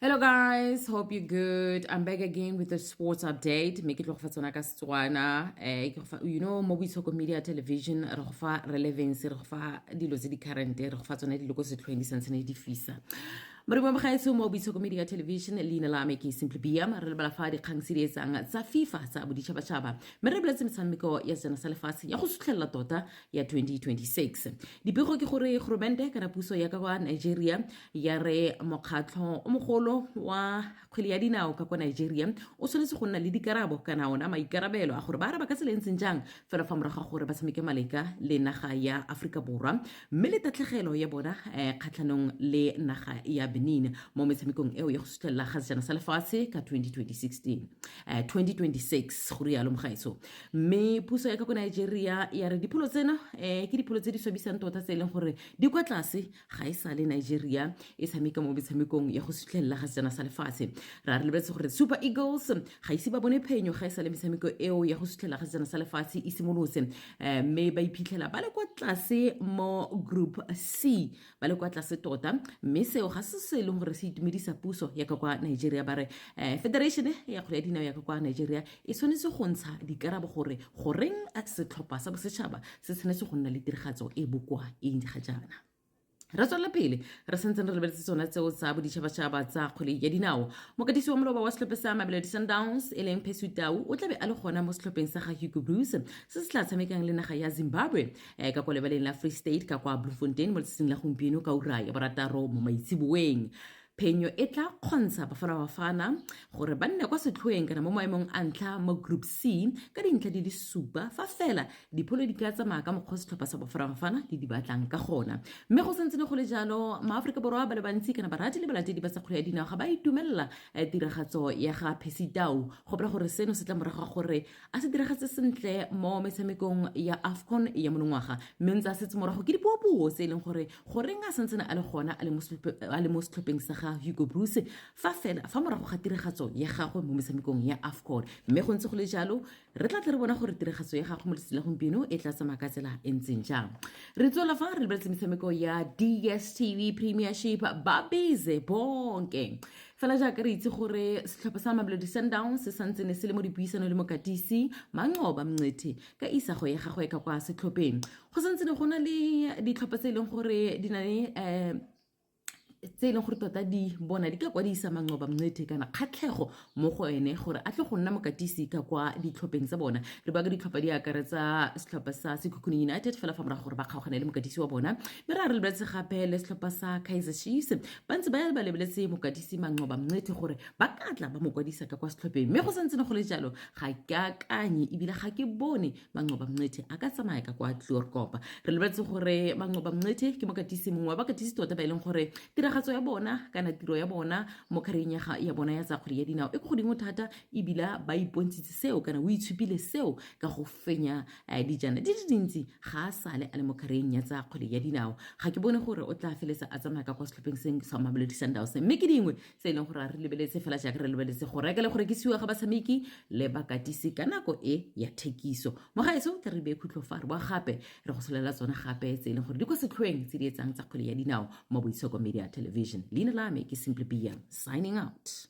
Hello guys, hope you're good. I'm back again with a sports update. Make it look for tsona ka Setswana. Mo Boitshoko Media Television re go fa relevance, re go fa dilo tse di current, re go fa tsona dilo go setlhoeng di santsane di fisa. Mo bagaetso mo Boitshoko Media Television leina la me ke Simply Biam re lebala fa dikgang tse di etsang tsa FIFA tsa boditšhabatšhaba. Mme re boletse metshameko ya sena sa lefatshe ya go sutlhelela tota ya 2026. Dipego ke gore Gromente kana puso ya ka kwa Nigeria ya re mokgatlho o mogolo wa kgwele ya dinao ka kwa Nigeria o tshwanetse go nna le dikarabo kana ona maikarabelo a gore ba araba ka tsela ntseng jang fela fa morago gore ba tshameke maleka le naga ya Afrika Borwa mme le tatlhegelo ya bona kgatlhanong le naga ya Benin mo metshamekong eo ya go sutlhelela ga sejana sa lefatshe ka 2026 go rialo mogaetso. Mme puso ya ka kwa Nigeria ya re dipholo tsena ke dipholo tse di swabisang tota tse leng gore di kwa tlase ga e sa le Nigeria e tshameka mo metshamekong ya go sutlhelela ga sejana sa lefatshe. Ra re lebetse gore Super Eagles ga ise ba bone phenyo ga e sa le metshameko eo ya go sutlhelela ga sejana sa lefatshe e simolotse mme ba iphitlhela ba le kwa tlase mo Group C ba le kwa tlase tota mme seo ga se leng gore se itumedisa puso ya ka kwa Nigeria ba re Federation ya kgwele ya dinao ya ka kwa Nigeria e tshwanetse go ntsha dikarabo gore goreng a setlhopha sa bosetšhaba se tshwanetse go nna le tiragatso e bokwa e ga jaana. Re tswela pele re sentse re lebeletse tsona tseo tsa boditšhabatšhaba tsa kgwele ya dinao. Mokatisi wa moloba wa setlhophe sa Mamelodi Sundowns e leng Percy Tau o tla be a le gona mo setlhopheng sa ga Hugo Broos se se tla tshamekang le naga ya Zimbabwe ka kwa lebaleng la Free State ka kwa Bloemfontein mo letsatsing la gompieno ka ura ya borataro mo maitseboeng. Phenyo e tla kgontsha Bafana gore ba nne kwa setlhoeng kana mo maemong a ntlha mo Group C ka dintlha di le supa fa fela dipholo di ka tsamaya ka mokgwa setlhopha sa Bafana le di batlang ka gona. Mme go sentse go le jalo maAforika Borwa ba le bantsi kana barati le balatedi ba sa kgwele ya dinao ga ba itumelela tiragatso ya ga Percy Tau go bela gore seno se tla morago gore a se diragatse sentle mo metshamekong ya AFCON ya monongwaga mme ntse a setse morago ke dipuo se e leng gore goreng a santsene a le gona a le mo setlhopheng sa ga Hugo Broos fa morago ga tiragatso ya gagwe mo metshamekong ya AFCON. Mme go ntse go le jalo re tla re bona gore tiragatso ya gagwe mo letsatsing la gompieno e tla tsamaya ka tsela e ntseng jang. Re tswela fa re lebeletse metshameko ya DStv Premiership ba busy bonke fela jaaka re itse gore setlhopha sa Mamelodi Sundowns se santsene se le mo dipuisano le mokatisi Manqoba Mngqethe ka isago ya gagwe ka kwa setlhopheng. Go santsene go na le ditlhopha tse e leng gore di na le tse e leng gore tota di bona di ka kwadisa Manqoba Mngqethe kana kgatlhego mo go ene gore a tle go nna mokatisi ka kwa ditlhopheng tsa bona. Re ba ka ditlhopha di akaretsa setlhopha sa Sekhukhune United fela fa morago gore ba kgaogane le mokatisi wa bona mme re lebeletse gape le setlhopha sa Kaizer Chiefs ba ntse ba lebeletse mokatisi Manqoba Mngqethe gore ba ka tla ba mo kwadisa ka kwa setlhopheng. Mme go santse go le jalo ga ke akanye ebile ga ke bone Manqoba Mngqethe a ka tsamaya ka kwa Krugerkopa. Re lebeletse gore Manqoba Mngqethe ke mokatisi mongwe wa bakatisi tota ba e leng gore tiragatso ya bona kana tiro ya bona mo kareng ya bona ya tsa kgwele ya dinao e go godimo thata ebile ba ipontshitse seo kana o itshupile seo ka go fenya dijana di dintsi ga a sale a le mo kareng ya tsa kgwele ya dinao. Ga ke bone gore o tla feletsa a tsamaya ka kwa setlhopheng seng sa Mamelodi Sundowns mme ke dingwe tse e leng gore re lebeletse fela jaaka re lebeletse go reka le go rekisiwa ga batshameki le bakatisi ka nako e ya thekiso. Mogaetso tla re be khutlo fa re boa gape re go solela tsona gape tse e leng gore di kwa setlhoeng tse di etsang tsa kgwele ya dinao mo Boitshoko Media Television. Leina la me ke Simply Biam, signing out.